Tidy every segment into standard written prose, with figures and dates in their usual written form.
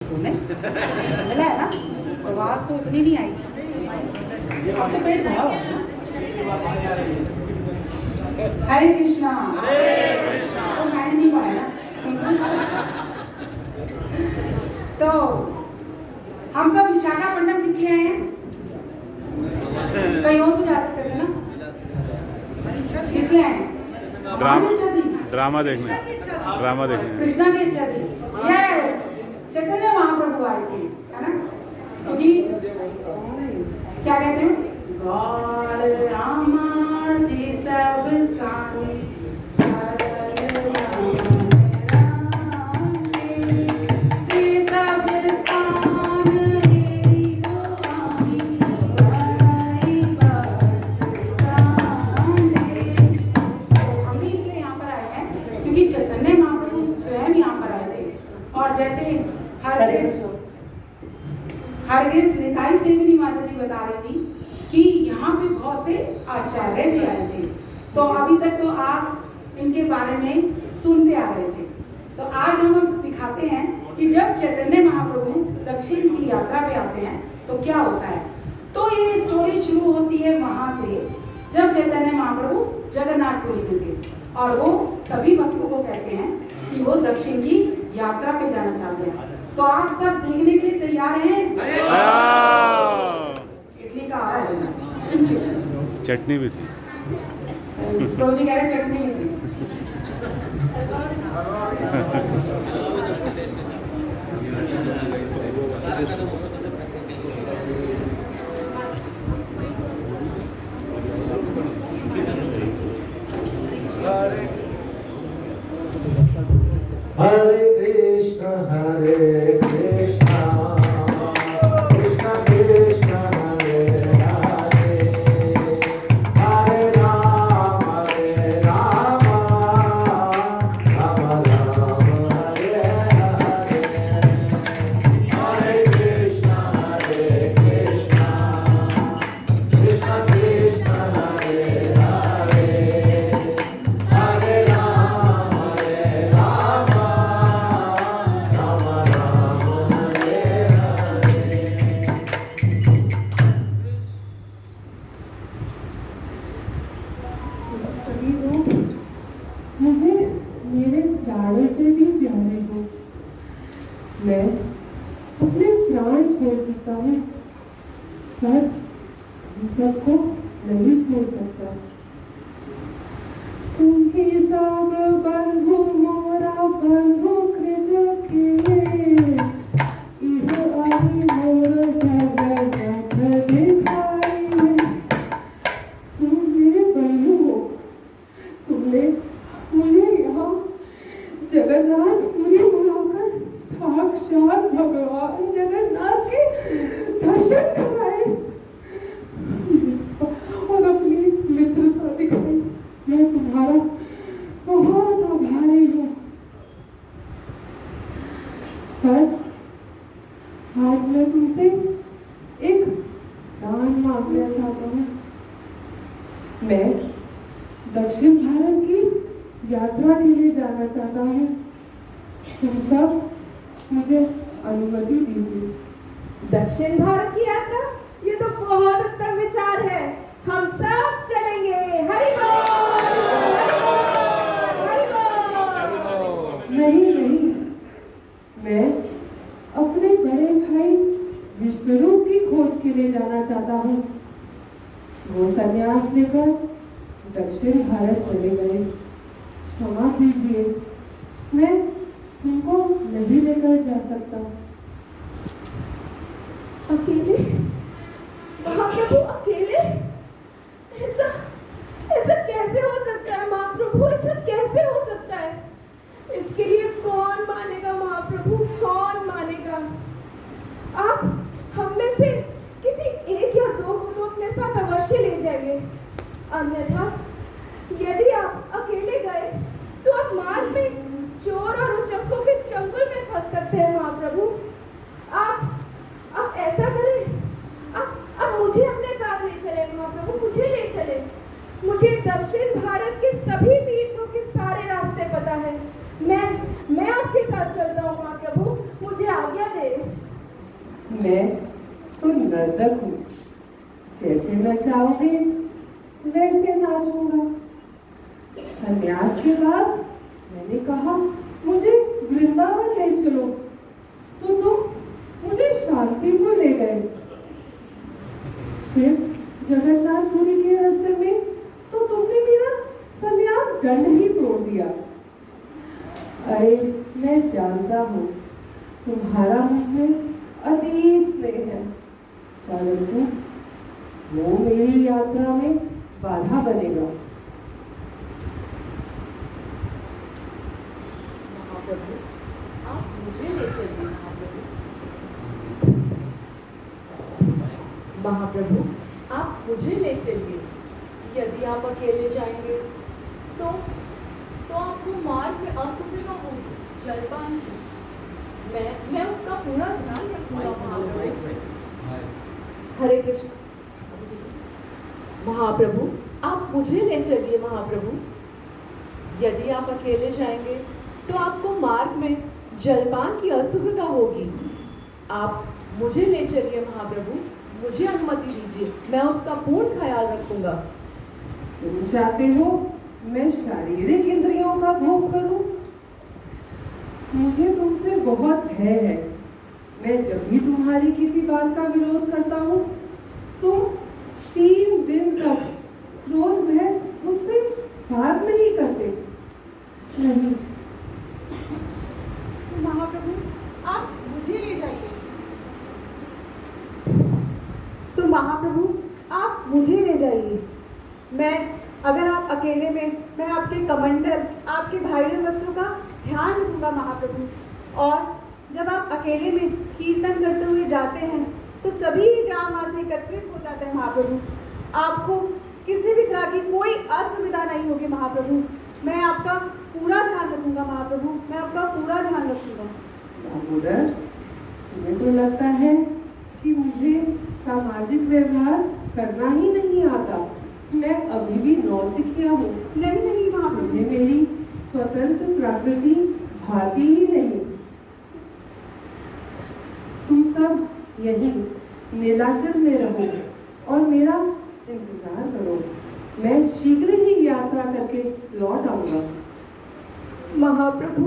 School में मिला है ना, आवाज़ तो इतनी नहीं आई। तो पेट भरा हुआ है। हरे कृष्णा। तो मैंने नहीं पाया ना। तो हम सब विशाखापट्टनम किस लिए आए हैं? कहीं और भी जा सकते थे ना। किस लिए आए? ड्रामा देखने। कृष्णा की इच्छा थी। यस, चैतन्य महाप्रभु आए थे, है ना? क्योंकि क्या कहते हैं? गॉड रामा जी सब स्थान चैतन्य महाप्रभु स्वयं यहाँ पर आए थे। और जैसे हरगिज निताई सेवनी माता जी बता रही थी कि यहाँ पे बहुत से आचार्य भी आए थे। तो अभी तक तो आप इनके बारे में सुनते आ रहे थे। तो आज हम दिखाते हैं कि जब चैतन्य महाप्रभु दक्षिण की यात्रा पे आते हैं तो क्या होता है। तो ये स्टोरी शुरू होती है वहां से, जब चैतन्य महाप्रभु जगन्नाथपुरी में थे और वो सभी भक्तों को कहते हैं कि वो दक्षिण की यात्रा पे जाना चाहते हैं। तो आप सब देखने के लिए तैयार हैं? इडली का आ रहा है, चटनी भी थी। प्रभु जी कह रहे चटनी भी थी। हरे कृष्ण हरे कृष्ण कृष्ण कृष्ण हरे हरे हरे राम राम राम हरे हरे हरे कृष्ण कृष्ण कृष्ण हरे हरे हरे सभी लोग मुझे मेरे प्राणों से भी प्यारे हो। मैं अपने प्राण छोड़ सकता हूँ पर इन सबको नहीं छोड़ सकता। तुम ही सब बंधु मोरा बंधु कृत के इह आई मोर जगन्नाथ दिखाई। तुम मेरे बंधु हो, तुमने मुझे यहाँ जगन्नाथपुरी बुलाकर साक्षात भगवान जगन्नाथ के दर्शन कराए और अपनी मित्रता दिखाई। मैं तुम्हारा बहुत आभारी हूँ। पर आज मैं तुमसे एक दान मांगना चाहता हूँ। मैं दक्षिण भारत की यात्रा के लिए जाना चाहता हूँ। तुम सब मुझे अनुमति दीजिए। दक्षिण भारत की यात्रा, ये तो बहुत उत्तम विचार है। हम सब चलेंगे। हरि बोल, हरि बोल। नहीं, मैं अपने बड़े भाई विष्णुरूप की खोज के लिए जाना चाहता हूँ। वो संन्यास लेकर दक्षिण भारत चले गए। क्षमा कीजिए, मैं तुमको नहीं लेकर जा सकता। अकेले? महाप्रभु अकेले? ऐसा ऐसा कैसे हो सकता है महाप्रभु? ऐसा कैसे हो सकता है? इसके लिए कौन मानेगा महाप्रभु, कौन मानेगा? आप हम में से किसी एक या दो को तो अपने साथ अवश्य ले जाइए। अन्यथा यदि आप अकेले गए तो आप मार्ग में चोर और उचक्कों के चंगुल में फंस सकते हैं महाप्रभु। आप ऐसा करें मैं तो नर्तक हूँ, जैसे नचाओगे वैसे नाचूंगा। संन्यास के बाद मैंने कहा मुझे वृंदावन ले चलो, तो तुम मुझे शांतिपुर ले गए। फिर जगन्नाथपुरी के रास्ते में तो तुमने मेरा संन्यास दंड ही तोड़ दिया। अरे मैं जानता हूँ तुम्हारा मुझमें अतीब स्नेह है, परंतु वो मेरी यात्रा में बाधा बनेगा। महाप्रभु आप मुझे ले चलिए। महाप्रभु आप मुझे ले चलिए। यदि आप अकेले जाएंगे तो आपको मार्ग में असुविधा होगी, जलपान की। मैं उसका पूरा ध्यान रखूंगा महाप्रभु। हरे कृष्ण। महाप्रभु आप मुझे ले चलिए। महाप्रभु यदि आप अकेले जाएंगे तो आपको मार्ग में जलपान की असुविधा होगी। आप मुझे ले चलिए महाप्रभु, मुझे अनुमति दीजिए, मैं उसका पूर्ण ख्याल रखूंगा। तुम चाहते हो मैं शारीरिक इंद्रियों का भोग करूं? मुझे तुमसे बहुत भय है। मैं जब भी तुम्हारी किसी बात का विरोध करता हूँ, तुम 3 दिन तक क्रोध में मुझसे बात नहीं करते। नहीं महाप्रभु आप मुझे ले जाइए। तो महाप्रभु आप मुझे ले जाइए। अगर आप अकेले में, मैं आपके कमंडल, आपके भाईरन वस्त्रों का ध्यान रखूंगा महाप्रभु। और जब आप अकेले में कीर्तन करते हुए जाते हैं तो सभी ग्रामवासी एकत्रित हो जाते हैं महाप्रभु। आपको किसी भी तरह की कोई असुविधा नहीं होगी महाप्रभु। मैं आपका पूरा ध्यान रखूंगा महाप्रभु, मैं आपका पूरा ध्यान रखूंगा। दामोदर, तुम्हें तो लगता है कि मुझे सामाजिक व्यवहार करना ही नहीं आता। मैं अभी भी नौसिखिया हूँ। नहीं महाप्रभु, मुझे मेरी स्वतंत्र प्रकृति भाती ही नहीं। तुम सब यहीं नीलाचल में रहो और मेरा इंतजार करो। मैं शीघ्र ही यात्रा करके लौट आऊंगा। महाप्रभु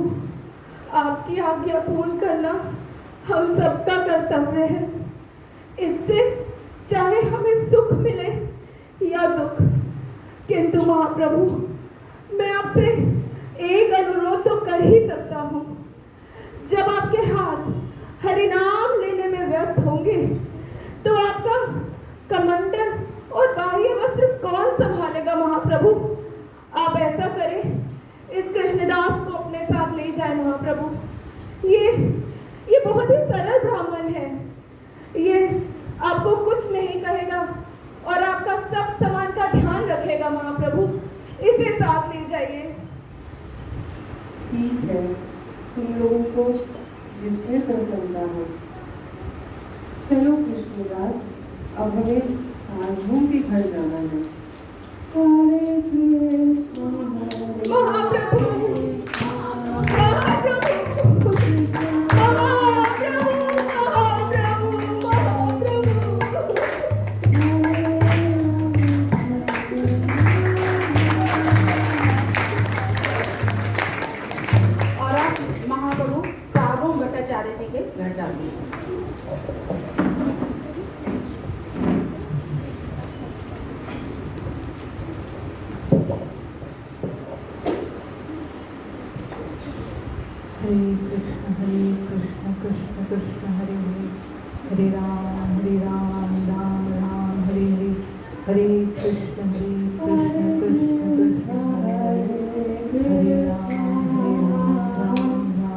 आपकी आज्ञा पूर्ण करना हम सबका कर्तव्य है। इससे चाहे हमें सुख मिले या दुख, किंतु महाप्रभु मैं आपसे एक अनुरोध तो कर ही सकता हूँ। जब आपके हाथ हरिनाम लेने में व्यस्त होंगे तो आपका कमंडल और बाह्य वस्त्र कौन संभालेगा महाप्रभु? आप ऐसा करें, इस कृष्णदास को अपने साथ ले जाए महाप्रभु। ये बहुत ही सरल ब्राह्मण है। ये आपको कुछ नहीं कहेगा और आपका सब सामान का ध्यान रखेगा महाप्रभु। इसे साथ ले जाइए। ठीक है, तुम लोगों को जिसमें प्रसन्नता हो। चलो कृष्णदास, अब हमें साधुओं के घर जाना है। हरे कृष्ण महाप्रभु, और आप महाप्रभु सार्वभौम भट्टाचार्य जी के घर जाते हैं। हरे कृष्ण कृष्ण कृष्ण हरे हरे, हरे राम राम राम हरे हरे, हरे कृष्ण कृष्ण कृष्ण हरे हरे, हरे राम राम हरे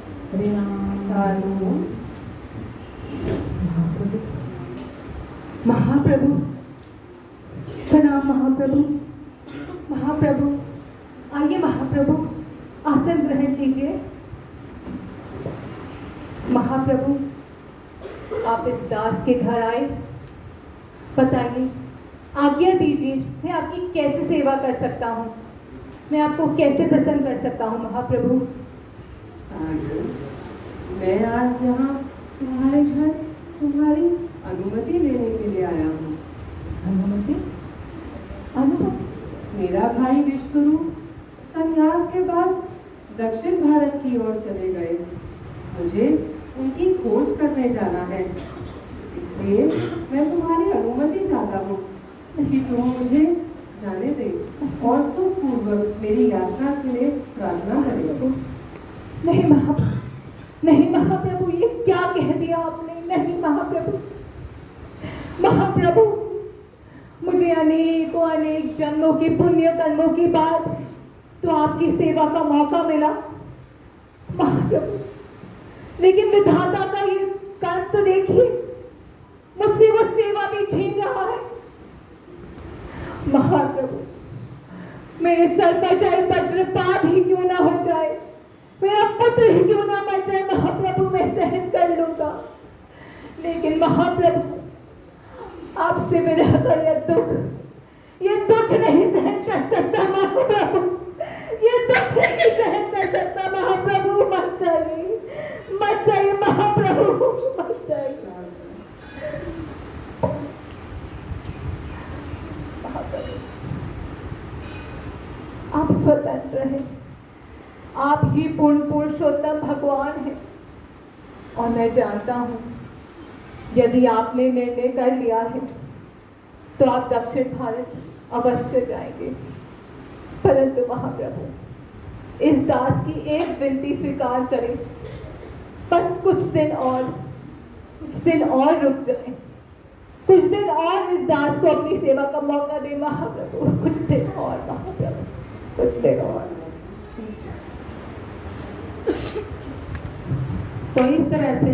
हरे राम। महाप्रभु प्रणाम। महाप्रभु, महाप्रभु आइए महाप्रभु, आसन ग्रहण कीजिए। महाप्रभु आप इस दास के घर आए, बताइए, आज्ञा दीजिए, मैं आपकी कैसे सेवा कर सकता हूँ? मैं आपको कैसे प्रसन्न कर सकता हूँ महाप्रभु? साधु, मैं आज यहाँ तुम्हारे घर तुम्हारी अनुमति लेने के लिए आया हूँ। अनुमति? अनुमति? मेरा भाई विश्वरूप संन्यास के बाद दक्षिण भारत की ओर चले गए। मुझे उनकी खोज करने जाना है, इसलिए मैं तुम्हारी अनुमति चाहता हूँ कि तुम मुझे जाने दे और सुखपूर्वक मेरी यात्रा के लिए प्रार्थना करें। नहीं महाप्रभु, ये क्या कह दिया आपने? नहीं महाप्रभु, महाप्रभु, मुझे अनेक जन्मों के पुण्य कर्मों के बाद तो आपकी सेवा का मौका मिला महाप्रभु, लेकिन विधाता का ये कर्म तो देखिए, मुझसे वो सेवा भी छीन रहा है। महाप्रभु, मेरे सर पर चाहे वज्रपात ही क्यों ना हो जाए, मेरा पुत्र ही क्यों ना मर जाए महाप्रभु, मैं सहन कर लूंगा, लेकिन महाप्रभु आपसे मेरा ये दुख नहीं सहन कर सकता महाप्रभु, ये दुख नहीं सहन कर सकता महाप्रभु, मत जाइए महाप्रभु, मत जाइए। आप स्वतंत्र हैं, आप ही पूर्ण पुरुषोत्तम भगवान हैं, और मैं जानता हूं यदि आपने निर्णय कर लिया है तो आप दक्षिण भारत अवश्य जाएंगे। परंतु महाप्रभु, इस दास की एक विनती स्वीकार करें, बस कुछ दिन और रुक जाएं, कुछ दिन और इस दास को अपनी सेवा का मौका दे महाप्रभु, कुछ दिन और महाप्रभु, कुछ दिन और। तो इस तरह से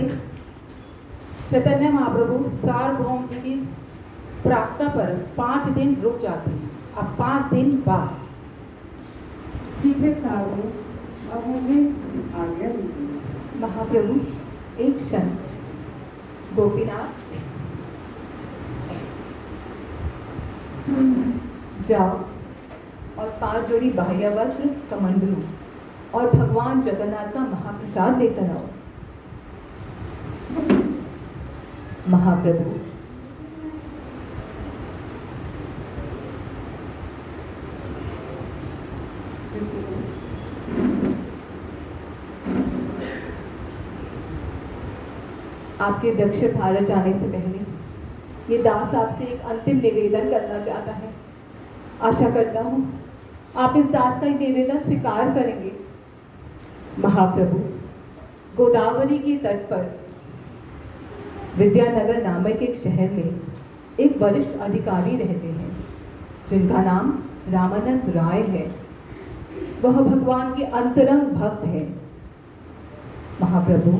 चैतन्य महाप्रभु सार्वभौम जी की प्रार्थना पर 5 दिन रुक जाते हैं। अब 5 दिन बाद ठीक है साधु, अब मुझे आज्ञा दीजिए। महाप्रभु एक क्षण। गोपीनाथ, जाओ और 5 जोड़ी बाह्य वस्त्र, कमंडलू और भगवान जगन्नाथ का महाप्रसाद लेकर आओ। महाप्रभु, आपके दक्षिण भारत जाने से पहले ये दास आपसे एक अंतिम निवेदन करना चाहता है। आशा करता हूँ आप इस दास का निवेदन स्वीकार करेंगे। महाप्रभु, गोदावरी के तट पर विद्यानगर नामक एक शहर में एक वरिष्ठ अधिकारी रहते हैं जिनका नाम रामानंद राय है। वह भगवान के अंतरंग भक्त है। महाप्रभु,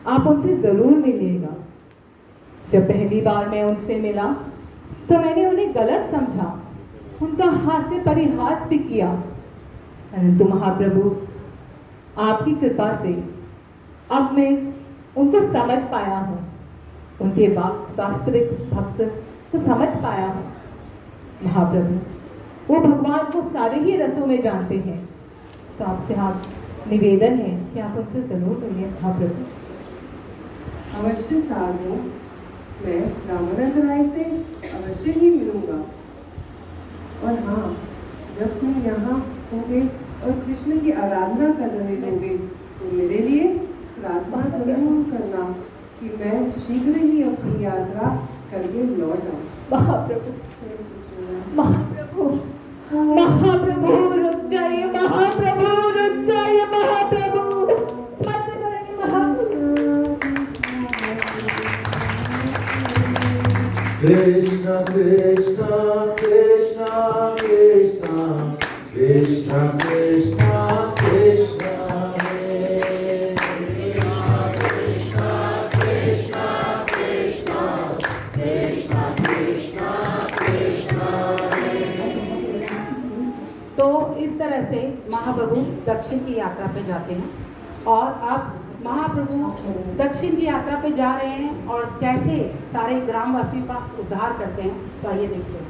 आप उनसे जरूर मिलिएगा। जब पहली बार मैं उनसे मिला तो मैंने उन्हें गलत समझा, उनका हास्य परिहास भी किया, परंतु महाप्रभु आपकी कृपा से अब मैं उनको समझ पाया हूँ, उनके वास्तविक भक्त को समझ पाया हूँ। महाप्रभु, वो भगवान को सारे ही रसों में जानते हैं, तो आपसे आप निवेदन है कि आप उनसे जरूर मिलिए। महाप्रभु, अवश्य साधु, मैं रामानंद राय से अवश्य ही मिलूंगा। और हाँ, जब तुम यहाँ होगे और कृष्ण की आराधना कर रहे होगे तो मेरे लिए प्रार्थना जरूर करना कि मैं शीघ्र ही अपनी यात्रा करके लौट आऊँ। महाप्रभु, महाप्रभु, महाप्रभु रुक जाइए, महाप्रभु रुक जाइए, महाप्रभु मत करिए महाप्रभु। Krishna Krishna Krishna Krishna Krishna Krishna Krishna Hare Krishna Krishna Krishna Krishna Krishna Krishna Krishna Hare। तो इस तरह से महाप्रभु दक्षिण की यात्रा पे जाते हैं। और अब महाप्रभु दक्षिण की यात्रा पे जा रहे हैं और कैसे सारे ग्रामवासियों का उद्धार करते हैं, तो आइए देखते हैं।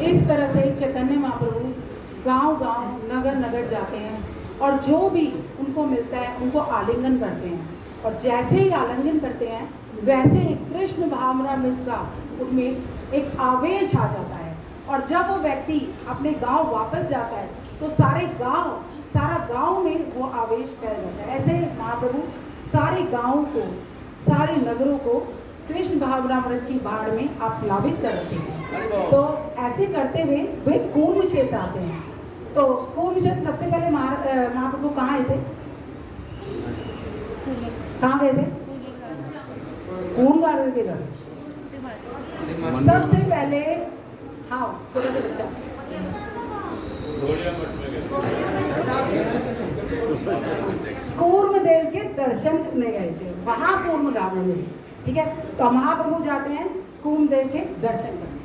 इस तरह से चैतन्य महाप्रभु गांव-गांव, नगर-नगर जाते हैं और जो भी उनको मिलता है उनको आलिंगन करते हैं, और जैसे ही आलिंगन करते हैं वैसे ही कृष्ण भावनामृत का उनमें एक आवेश आ जाता है, और जब वो व्यक्ति अपने गांव वापस जाता है तो सारा गांव में वो आवेश फैल जाता है। ऐसे महाप्रभु सारे गाँव को, सारे नगरों को कृष्ण भावनामृत की बाढ़ में आप प्लावित करते हैं। तो ऐसे करते हुए वे कुंभ क्षेत्र आते हैं। तो कुंभ क्षेत्र सबसे पहले महाप्रभु कहाँ आए थे? कहाँ गए थे? कुंभ गार्डन के घर। सबसे पहले हाँ, छोटा सा बच्चा कूर्म देव के दर्शन करने गए थे, वहां कूर्म गार्डन में। ठीक है, तो महाप्रभु जाते हैं कूर्म देव के दर्शन करने।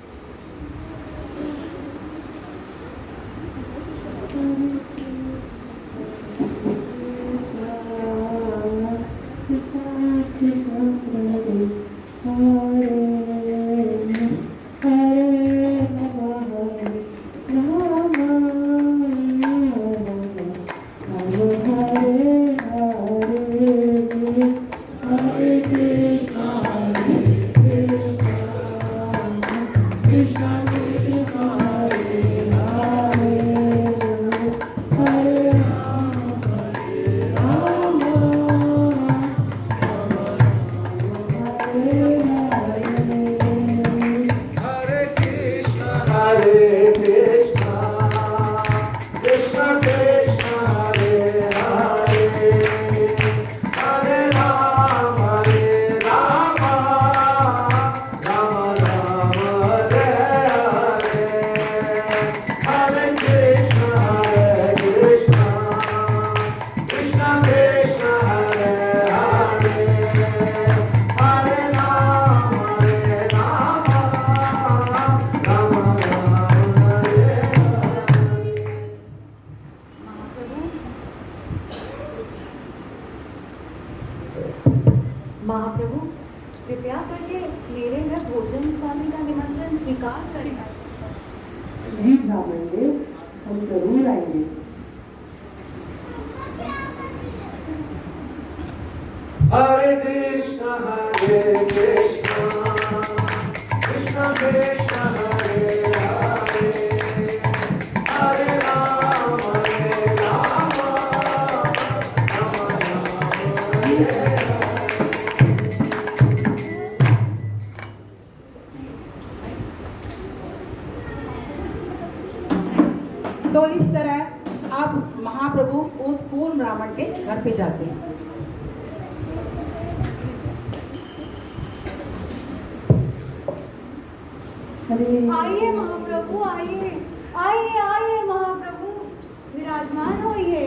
महाप्रभु, कृपया करके मेरे घर भोजन पानी का निमंत्रण स्वीकार करें। जी ब्राह्मण देव, हम जरूर आएंगे। Hare Krishna, Krishna Krishna, Hare Hare, Hare Rama, Rama Rama, Hare Hare. तो इस तरह अब महाप्रभु उस कूर्म रावण के घर पे जाते हैं। आइए महाप्रभु, आइए आइए आइए महाप्रभु, विराजमान होइए।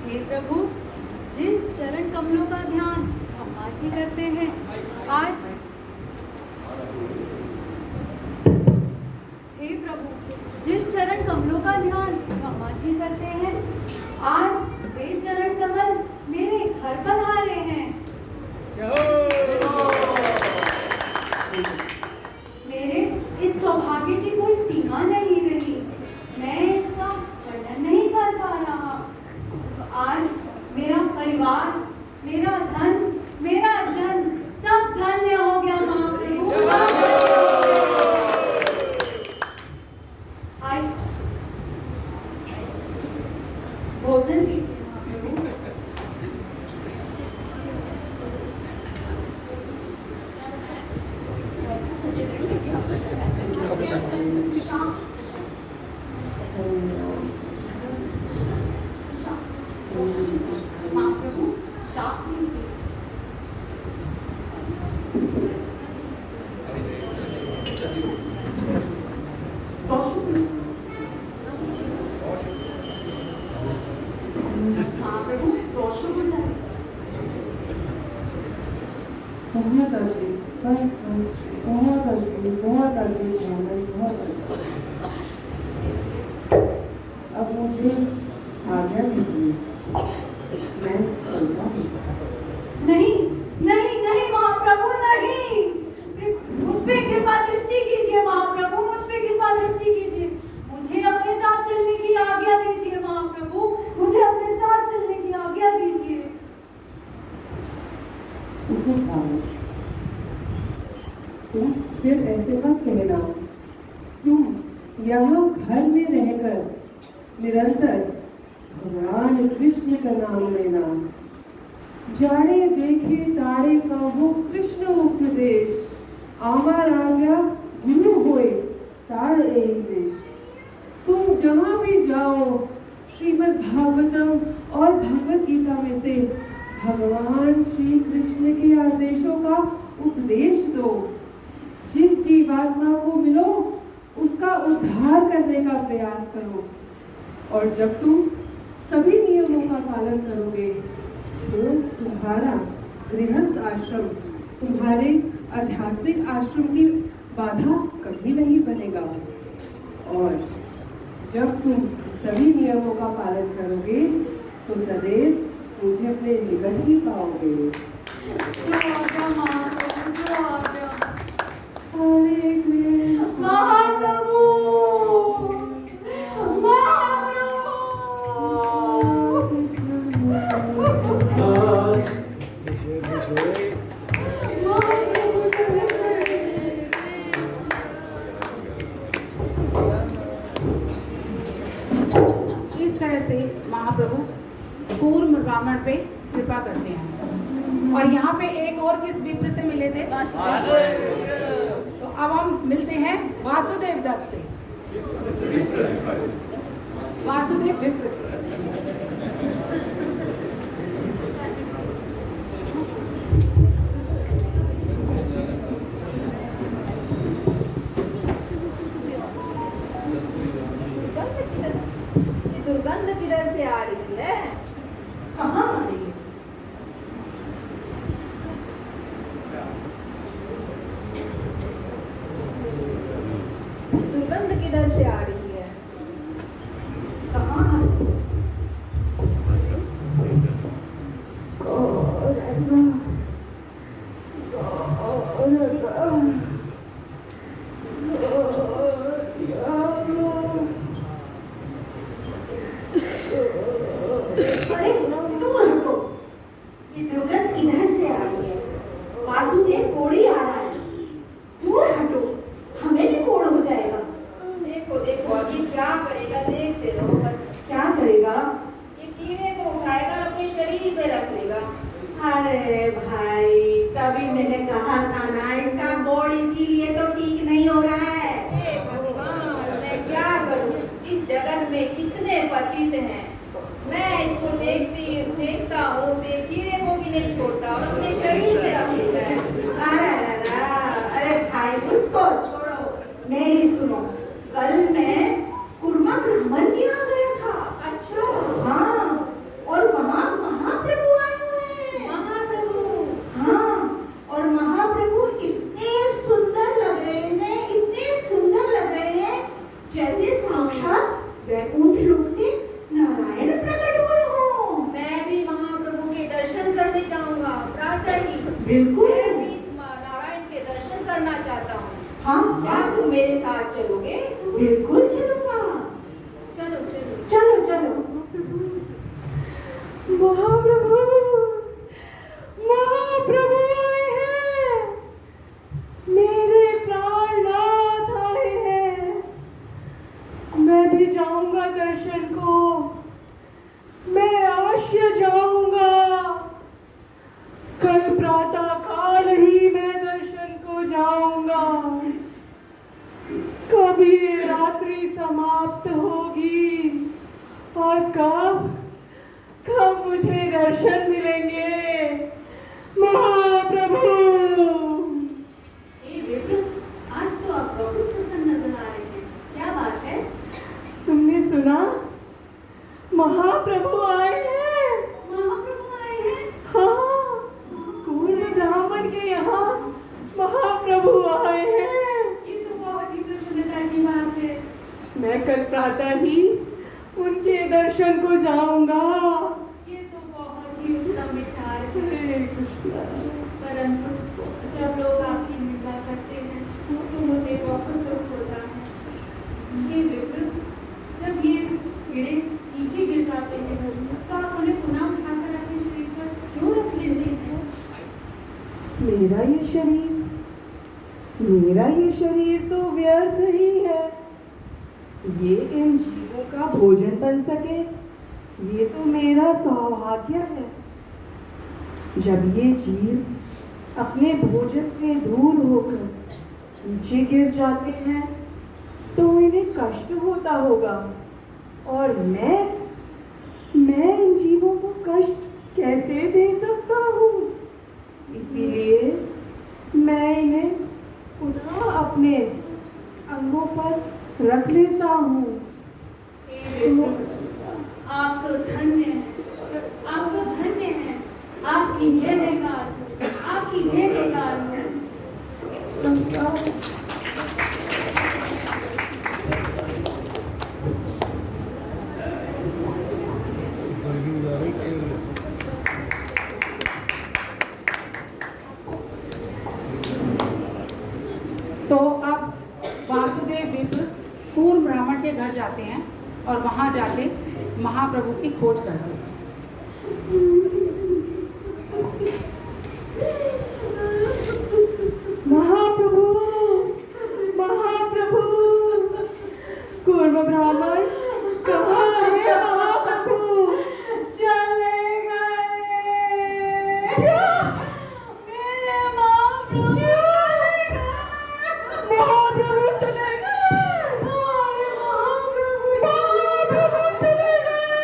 हे प्रभु, जिन चरण कमलों का ध्यान हम आज ही करते हैं, आज हे प्रभु, जिन चरण कमलों का ध्यान हम आज ही करते हैं, आज वे चरण कमल मेरे घर पधारे हैं। मेरे इस सौभाग्य की कोई सीमा नहीं रही, मैं इसका वर्णन नहीं कर पा रहा। आज मेरा परिवार, मेरा धन, मेरा जन सब धन्य हो गया महाप्रभु। आई भोजन कीजिए महाप्रभु। महाप्रभु शाप लीजिए। महाप्रभु रसगुल्ला। बहुत अर्पित, बस बस बहुत अर्पित, बहुत अर्पित स्वामी, बहुत अर्पित। अब मुझे आज्ञा दीजिए, मैं चलता हूँ। नहीं नहीं नहीं महाप्रभु, नहीं, मुझ पे कृपा दृष्टि कीजिए महाप्रभु, मुझ पे कृपा दृष्टि कीजिए। मुझे अपने साथ चलने की आज्ञा दीजिए महाप्रभु, मुझे अपने साथ चलने की आज्ञा दीजिए। तुम फिर ऐसे मत कहना। तुम यहाँ घर में रहकर निरंतर भगवान कृष्ण का नाम लेना। जाड़े देखे ताड़े का वो कृष्ण उपदेश, आमार आज्ञा गुरु होए ताड़ एक देश। तुम जहाँ भी जाओ श्रीमद् भागवतम और भगवत गीता में से भगवान श्री कृष्ण के आदेशों का उपदेश दो। जिस जीवात्मा को मिलो उसका उद्धार करने का प्रयास करो। और जब तुम सभी नियमों का पालन करोगे तो तुम्हारा गृहस्थ आश्रम तुम्हारे आध्यात्मिक आश्रम की बाधा कभी नहीं बनेगा। और जब तुम सभी नियमों का पालन करोगे तो सदैव मुझे अपने निकट ही पाओगे। हरे कृष्ण महाप्रभु, इस तरह से महाप्रभु कूर्म रावण पे कृपा करते हैं। और यहाँ पे एक और किस विप्र से मिले थे? तो अब हम मिलते हैं वासुदेव दत्त से। वासुदेव विप्र से। दुर्गंध दुर्गंध किधर से आ रही है? कहाँ आ रही है? दुर्गंध किधर से आ रही है? कहाँ आ रही है? अरे दूर हटो, ये दुर्गंध इधर से आ रही है। वासुदेव कोड़ी आ रहा है, दूर हटो, हमें भी कोड़ हो जाएगा। देखो देखो अब ये क्या करेगा, देखते रहो बस। क्या करेगा? ये कीड़े को उठाएगा और अपने शरीर पे रख लेगा। अरे भाई, तभी मैंने कहा था ना, इसका गोड़ इसीलिए तो ठीक नहीं हो रहा है। हे भगवान, मैं क्या करूं? इस जगत में कितने पतित हैं, मैं इसको देखता हूँ, कीड़े को भी नहीं छोड़ता और अपने शरीर पे रख लेता है। अरे भाई, उसको छोड़ो, मेरी सुनो। कल मैं कुर्मा ब्राह्मण के यहाँ गया था। अच्छा, हाँ, और वहाँ महाप्रभु आए हुए हैं। महाप्रभु? हाँ, और महाप्रभु इतने सुंदर लग रहे हैं, इतने सुंदर लग रहे हैं, जैसे साक्षात वैकुंठ लोक से नारायण प्रकट हुए हों। मैं भी महाप्रभु के दर्शन करने जाऊंगा प्रातः ही। बिल्कुल। मैं भी नारायण के दर्शन करना चाहता हूँ। हाँ, क्या तुम मेरे साथ चलोगे? बिल्कुल चलूंगा। चलो चलो चलो चलो। महाप्रभु, महाप्रभु आए हैं, मेरे प्राणनाथ आए हैं। मैं भी जाऊंगा दर्शन को, मैं अवश्य जाऊंगा। कल प्रातः काल ही मैं दर्शन को जाऊंगा। कब ये रात्रि समाप्त होगी और कब मुझे दर्शन मिलेंगे महाप्रभु? आज तो आप बहुत प्रसन्न नजर आ रहे हैं, क्या बात है? तुमने सुना? महाप्रभु आए हैं। महाप्रभु आए हैं? हाँ, कूर्म ब्राह्मण के यहाँ महाप्रभु आए हैं। ये तो बहुत ही प्रसन्नता की बात है। मैं कल प्रातः ही उनके दर्शन को जाऊंगा। ये तो बहुत ही उत्तम विचार है। हरे कृष्णा। परंतु जब लोग आपकी निंदा करते हैं तो मुझे बहुत दुख होता है। ये विप्र, जब ये कीड़े नीचे गिर जाते हैं तो आप उन्हें पुनः उठाकर अपने शरीर पर क्यों रख लेते हैं? मेरा ये शरीर तो व्यर्थ ही है। ये इन जीवों का भोजन बन सके, ये तो मेरा सौभाग्य है। जब ये जीव अपने भोजन से दूर होकर नीचे गिर जाते हैं तो इन्हें कष्ट होता होगा, और मैं इन जीवों को कष्ट कैसे दे सकता हूँ? इसीलिए मैं इन्हें पुनः अपने अंगों पर रख लेता हूँ। आप तो धन्य हैं, आप तो धन्य हैं। आपकी जय जयकार हो, आपकी जय जयकार हो। तो अब वासुदेव विप्र कूर्म ब्राह्मण के घर जाते हैं और वहां जाके महाप्रभु की खोज करते हैं। महाप्रभु, महाप्रभु, कूर्म ब्राह्मण कहाँ है महाप्रभु? चले गए मेरे महाप्रभु, महाप्रभु चले गए, हमारे महाप्रभु महाप्रभु चले गए।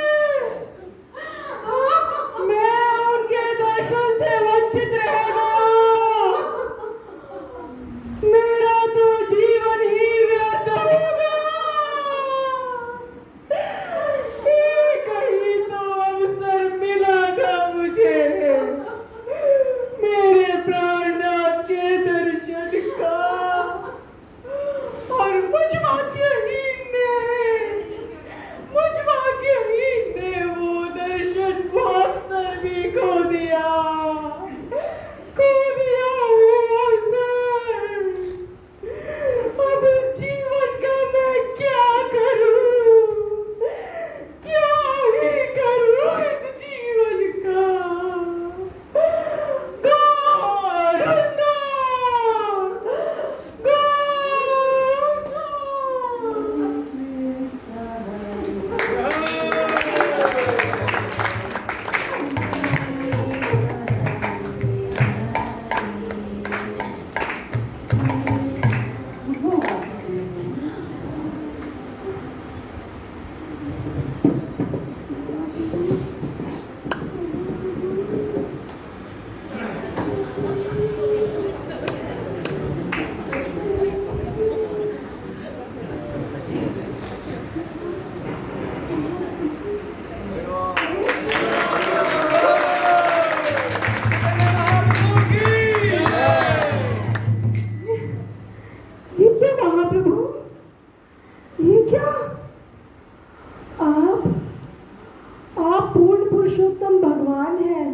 पुरुषोत्तम भगवान है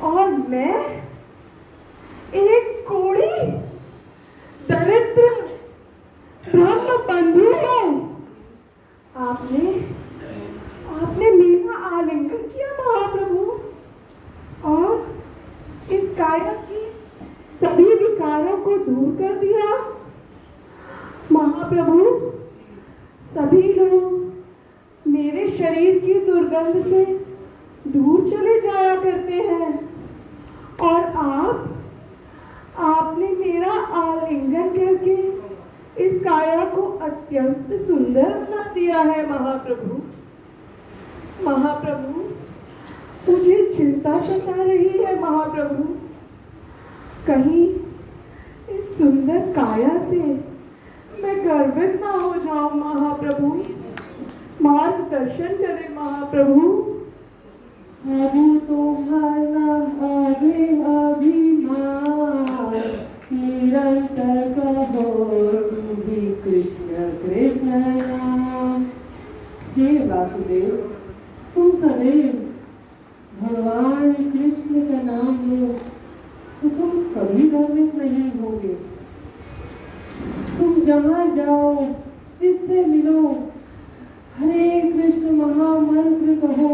और मैं एक कोड़ी दरिद्र ब्रह्म बंधु हूँ। आपने मेरा आलिंगन किया महाप्रभु और इस काया की सभी विकारों को दूर कर दिया। महाप्रभु, सभी लोग मेरे शरीर की दुर्गंध से दूर चले जाया करते हैं और आपने मेरा आलिंगन करके इस काया को अत्यंत सुंदर बना दिया है महाप्रभु। महाप्रभु, मुझे चिंता सता रही है महाप्रभु, कहीं इस सुंदर काया से मैं गर्वित ना हो जाऊं महाप्रभु। मार्गदर्शन करें महाप्रभु। प्रभु तुम्हारा आगे अभिमान निरंतर कहो भी कृष्ण कृष्ण नाम। हे वासुदेव, तुम सदैव भगवान कृष्ण का नाम लो तो तुम कभी गर्वित नहीं होगे। तुम जहाँ जाओ, जिससे मिलो, हरे कृष्ण महामंत्र कहो,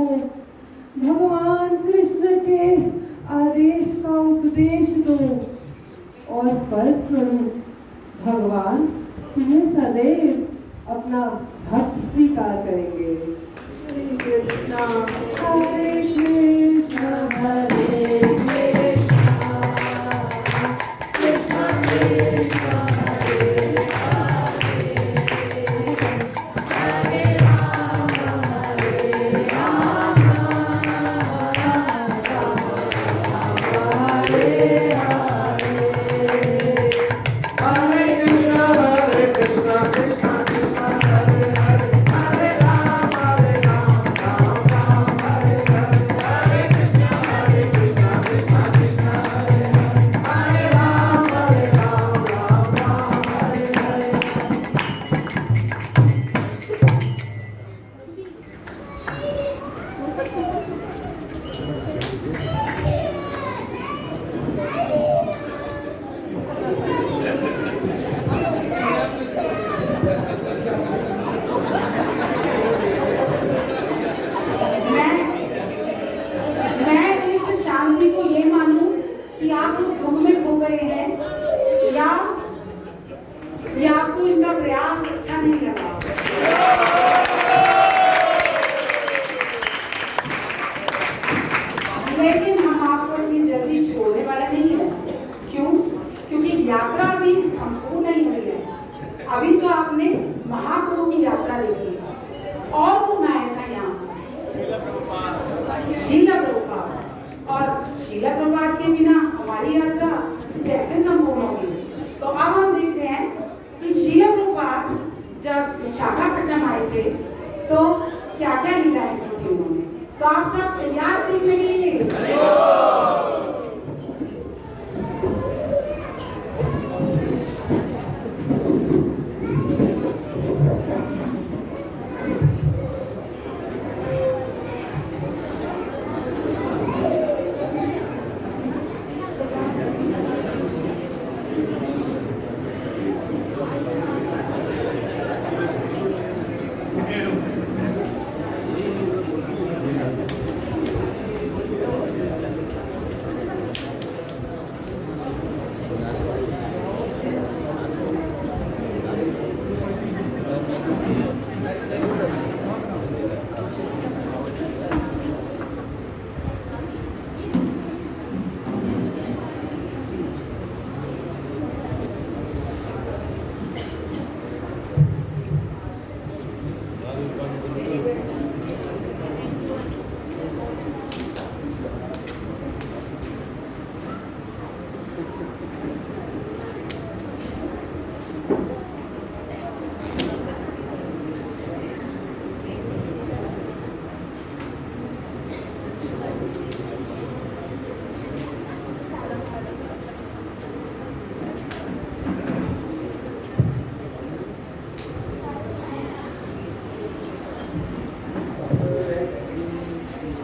भगवान कृष्ण के आदेश का उपदेश दो और फलस्वरूप भगवान तुम्हें सदैव अपना भक्त स्वीकार करेंगे। हरे कृष्ण हरे कृष्ण हरे कृष्ण कृष्ण अभी तो आपने महाप्रभु की यात्रा देखी है और कौन आया था यहाँ? शीला प्रभुपाद। और शीला प्रभुपाद के बिना हमारी यात्रा कैसे संभव होगी? तो अब हम देखते हैं कि शीला प्रभुपाद जब विशाखापट्टनम आए थे तो क्या क्या लीलाएं की थी उन्होंने। तो आप सब तैयार थे मेरे?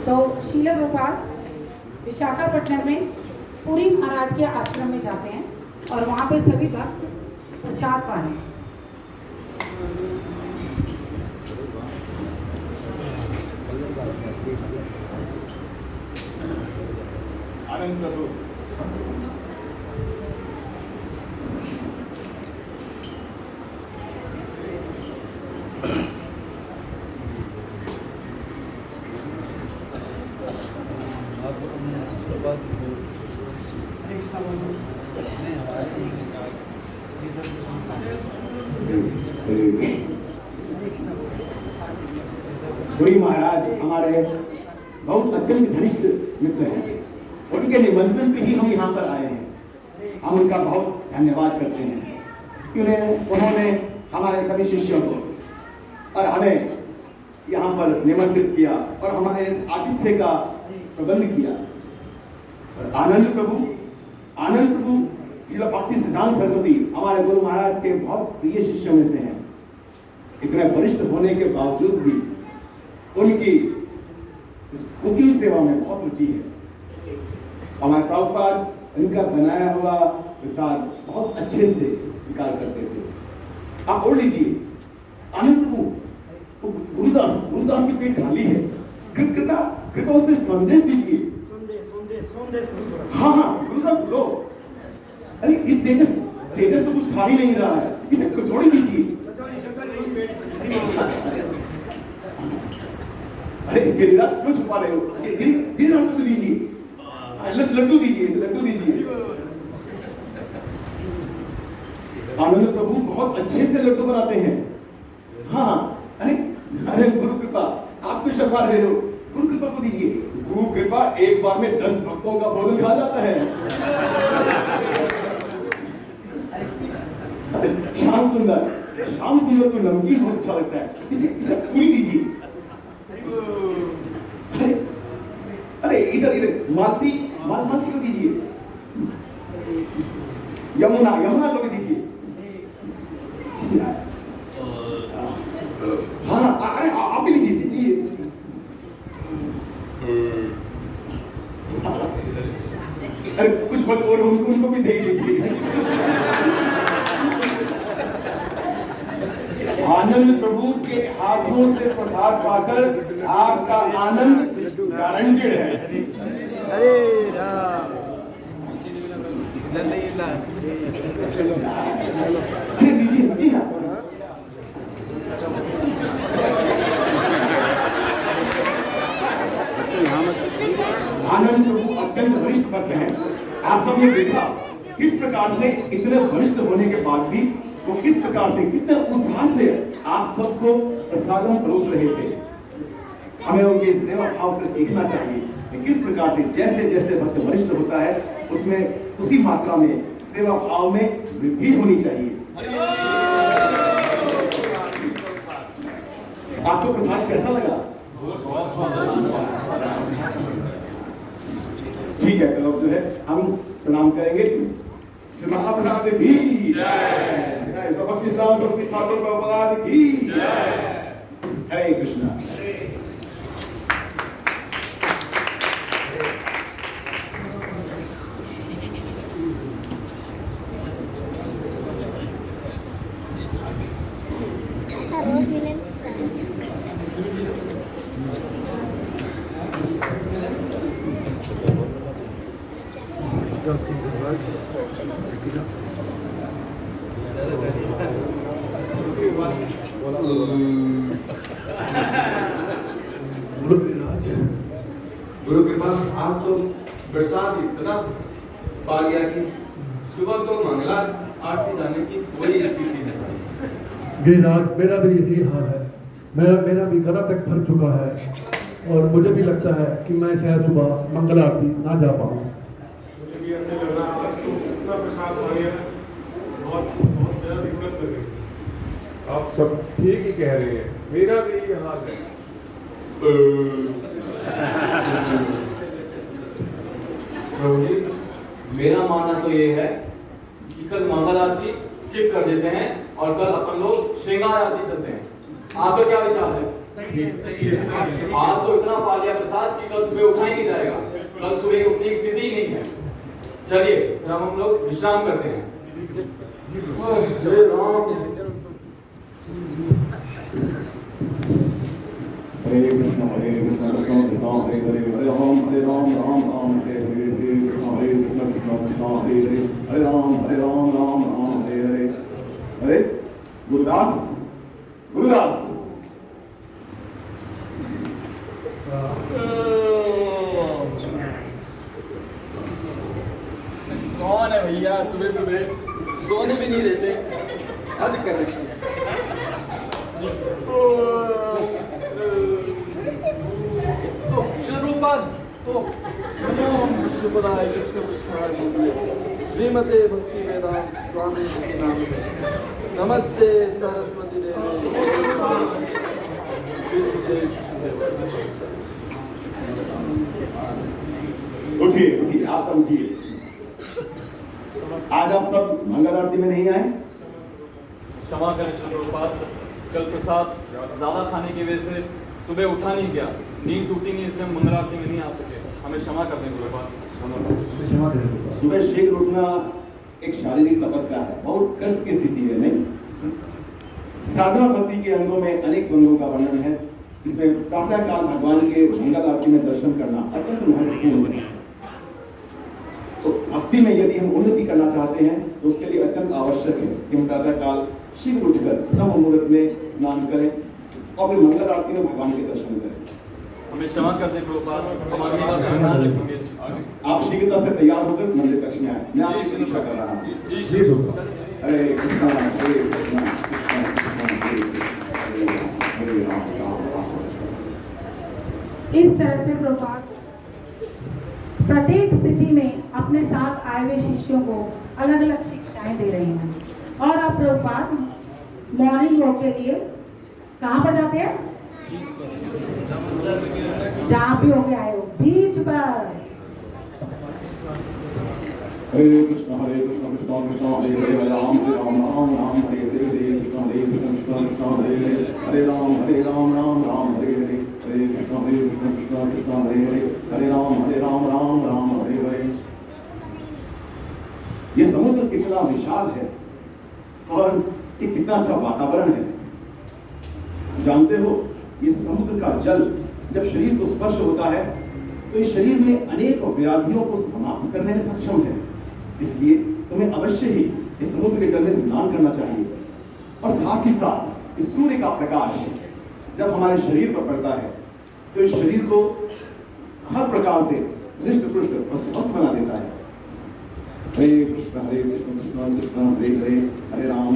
तो शीला प्रभुपाद विशाखापट्टनम में पुरी महाराज के आश्रम में जाते हैं और वहाँ पे सभी भक्त प्रसाद पाने। आनंद प्रभु पुरी महाराज हमारे बहुत अत्यंत घनिष्ठ मित्र हैं। उनके निमंत्रण पे ही हम यहाँ पर आए हैं। हम उनका बहुत धन्यवाद करते हैं कि उन्होंने हमारे सभी शिष्यों को और हमें यहाँ पर निमंत्रित किया और हमारे इस आतिथ्य का प्रबंध किया। और आनंद प्रभु जिला भक्ति सिद्धांत सरस्वती हमारे गुरु महाराज के बहुत प्रिय शिष्यों में से हैं। इतने वरिष्ठ होने के बावजूद भी उनकी इस कुकिंग सेवा में बहुत रुचि है। हमारे प्रभुपाद इनका बनाया हुआ प्रसाद बहुत अच्छे से स्वीकार करते थे। आप बोल लीजिए आनंद प्रभु गुरुदास की पेट खाली है, कृपया उसे संदेश दीजिए। हाँ गुरुदास लो। अरे ये तेजस तो कुछ खा ही नहीं रहा है, इसे कचौड़ी दीजिए। अरे गिरिराज क्यों छुपा रहे हो? गिरिराज को दीजिए, लड्डू दीजिए, इसे लड्डू दीजिए। आनंद प्रभु बहुत अच्छे से लड्डू बनाते हैं। हाँ अरे गुरु कृपा, आप क्यों शर्मा रहे हो? गुरु कृपा को दीजिए। गुरु कृपा एक बार में 10 भक्तों का भोजन खा जाता है। श्याम सुंदर को नमकीन बहुत अच्छा लगता है, इसे पूरी दीजिए। अरे इधर मालती को दीजिए। यमुना को भी दीजिए। हाँ अरे आप भी लीजिए। अरे कुछ और उनको भी दे दीजिए। आनंद प्रभु के हाथों से प्रसाद पाकर आपका आनंद गारंटेड है। अरे राम जी हाँ। आनंद प्रभु अत्यंत वरिष्ठ भक्त हैं। आप सब ने देखा किस प्रकार से इतने वरिष्ठ होने के बाद भी वो किस प्रकार से कितने उत्साह से आप सबको प्रसादों परोस रहे थे। हमें उनके सेवा भाव से सीखना चाहिए कि किस प्रकार से जैसे जैसे भक्त वरिष्ठ होता है उसमें उसी मात्रा में सेवा भाव में वृद्धि होनी चाहिए। आपको प्रसाद कैसा लगा? ठीक है, तो अब जो है हम प्रणाम करेंगे। श्री महाप्रसाद की जय, भक्ति सरस्वती ठाकुर प्रभुपाद की जय। हरे कृष्णा। गुरु कृपा, आज तो प्रसाद इतना पा गया कि सुबह तो मंगला आरती जाने की वही स्थिति है। गिरिराज, मेरा भी यही हाल है। मेरा भी गला तक भर चुका है और मुझे भी लगता है कि मैं शायद सुबह मंगल आरती ना जा पाऊँ। मुझे भी ऐसे लग रहा है, आज तो इतना प्रसाद पा गया, बहुत ज़्यादा दिक्कत लग गई। आप सब ठीक ही कह रहे हैं, मेरा भी यही हाल है। प्रभु जी, मेरा मानना तो ये है कि कल मंगल आरती स्किप कर देते हैं और कल अपन लोग श्रृंगार आरती चलते हैं। आपका क्या विचार है? आज तो इतना पा लिया प्रसाद कि कल सुबह उठा ही नहीं जाएगा। कल सुबह उठने की स्थिति ही नहीं है। चलिए फिर हम लोग विश्राम करते हैं। जय राम। हरे कृष्ण कृष्ण कृष्ण हरे हरे हरे राम राम राम हरे हरे हरे कृष्ण कृष्ण कृष्ण हरे हरे हरे राम राम हरे हरे हरे गुरुदास गुरुदास कौन है भैया सुबह सुबह सोने भी नहीं देते, हद कर रखी है। श्रीमते भक्ति वेदांत स्वामी नमस्ते सरस्वती देवी। उठिए उठिए, आप सब उठिए। आज आप सब मंगल आरती में नहीं आए? क्षमा करें श्रीपाद, कल प्रसाद ज्यादा खाने की वजह से सुबह उठा नहीं गया, नींद टूटी नहीं, इसलिए मंगल आरती में नहीं आ सके। हमें क्षमा कर दें गुरुपाद। सुबह शीघ्र उठना एक शारीरिक तपस्या है, बहुत कष्ट की स्थिति है, नहीं? साधना भक्ति के अंगों में अनेक अंगों का वर्णन है। इसमें प्रातः काल भगवान के मंगल आरती में दर्शन करना अत्यंत महत्वपूर्ण है। तो भक्ति में यदि हम उन्नति करना चाहते हैं तो उसके लिए अत्यंत आवश्यक है कि हम प्रातः काल शीघ्र उठकर नव मुहूर्त में स्नान करें और फिर मंगल आरती में भगवान के दर्शन करें। हमें क्षमा कर दें गुरुपाद, हम अगली बार ध्यान रखेंगे। आप शीघ्रता से तैयार होकर मंदिर कक्ष में आए। मैं आपकी प्रतीक्षा कर रहा हूँ। हरे कृष्णा हरे कृष्णा कृष्णा कृष्णा हरे राम राम राम। इस तरह से प्रभुपाद प्रत्येक स्थिति में अपने साथ आए हुए शिष्यों को अलग अलग शिक्षाएं दे रहे हैं। और अब प्रभुपाद मॉर्निंग वॉक के लिए कहाँ पर जाते हैं? जहाँ भी होके आए हो, बीच पर। हरे कृष्ण कृष्ण कृष्ण हरे हरे राम राम राम हरे हरे हरे कृष्ण कृष्ण कृष्ण हरे हरे हरे राम राम हरे हरे हरे कृष्ण कृष्ण कृष्ण हरे हरे हरे राम राम हरे हरे। ये समुद्र कितना विशाल है और ये कितना अच्छा वातावरण है। जानते हो, ये समुद्र का जल जब शरीर को स्पर्श होता है तो इस शरीर में अनेक व्याधियों को समाप्त करने में सक्षम है। इसलिए तुम्हें अवश्य ही इस समुद्र के जल में स्नान करना चाहिए। और साथ ही साथ इस सूर्य का प्रकाश जब हमारे शरीर पर पड़ता है तो इस शरीर को हर प्रकार से हृष्ट पुष्ट और स्वस्थ बना देता है। हरे कृष्ण कृष्ण कृष्ण हरे हरे हरे राम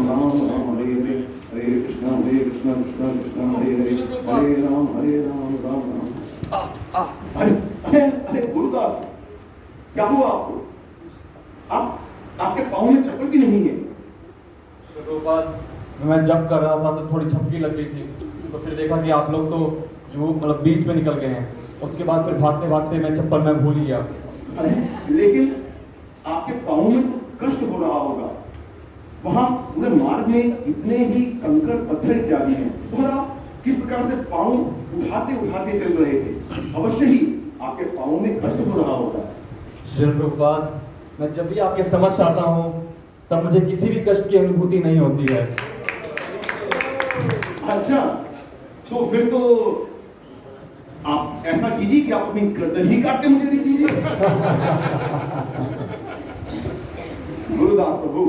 राम हरे हरे हरे कृष्ण कृष्ण कृष्ण हरे हरे हरे राम राम। अरे गुरुदास, क्या हुआ आपको? आपके पाँव में चप्पल भी नहीं है। शुरुआत मैं जब कर रहा था तो थोड़ी झपकी लग गई थी, तो फिर देखा कि आप लोग तो जो मतलब बीच में निकल गए हैं। उसके बाद फिर भागते भागते मैं चप्पल में भूल गया। लेकिन आपके पाँव में तो कष्ट हो रहा होगा। वहां पूरे मार्ग में इतने ही कंकड़ पत्थर इत्यादि हैं, और आप किस प्रकार से पाँव उठाते उठाते चल रहे थे? अवश्य ही आपके पाँव में कष्ट हो रहा होगा। शुरुआत मैं जब भी आपके समक्ष आता हूँ तब मुझे किसी भी कष्ट की अनुभूति नहीं होती है। अच्छा, तो फिर तो आप ऐसा कीजिए कि आप अपनी गर्दन ही काट के मुझे दे दीजिए। गुरुदास प्रभु,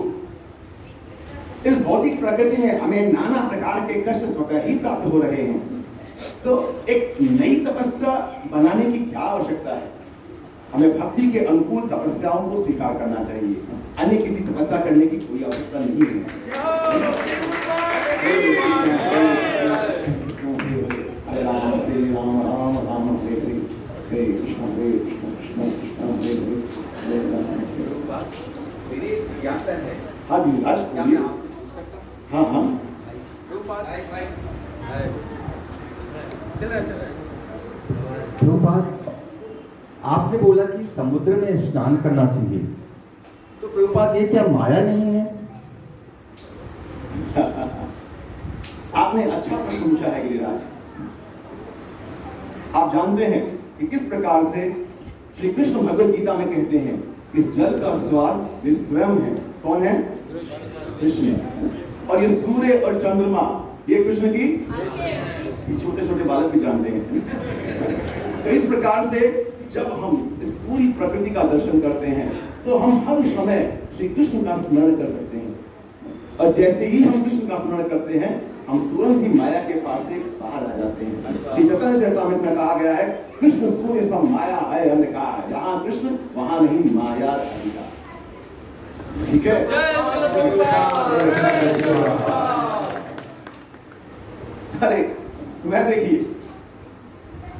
इस भौतिक प्रकृति में हमें नाना प्रकार के कष्ट स्वतः ही प्राप्त हो रहे हैं, तो एक नई तपस्या बनाने की क्या आवश्यकता है? हमें भक्ति के अनुकूल तपस्याओं को स्वीकार करना चाहिए, अन्य किसी तपस्या करने की कोई आवश्यकता नहीं है। हरे राम राम राम हरे हरे हरे कृष्ण कृष्ण कृष्ण हरे हरे हरे राम। मेरी जिज्ञासा है। हाँ जी, आज हाँ हाँ आपने बोला कि समुद्र में स्नान करना चाहिए, तो प्रभुपाद ये क्या माया नहीं है? आपने अच्छा प्रश्न पूछा है गिरिराज। आप जानते हैं कि किस प्रकार से श्री कृष्ण भगवत गीता में कहते हैं कि जल का स्वाद वे स्वयं है। कौन है? कृष्ण। और ये सूर्य और चंद्रमा ये कृष्ण की, छोटे छोटे बालक भी जानते हैं। तो इस प्रकार से जब हम इस पूरी प्रकृति का दर्शन करते हैं तो हम हर समय श्री कृष्ण का स्मरण कर सकते हैं। और जैसे ही हम कृष्ण का स्मरण करते हैं हम तुरंत ही माया के पास से बाहर आ जाते हैं। श्री चैतन्य चरितामृत में कहा गया है कृष्ण सूर्य सम माया है अंधकार, जहां कृष्ण वहां नहीं माया अधिकार। ठीक है। अरे मैं देखिए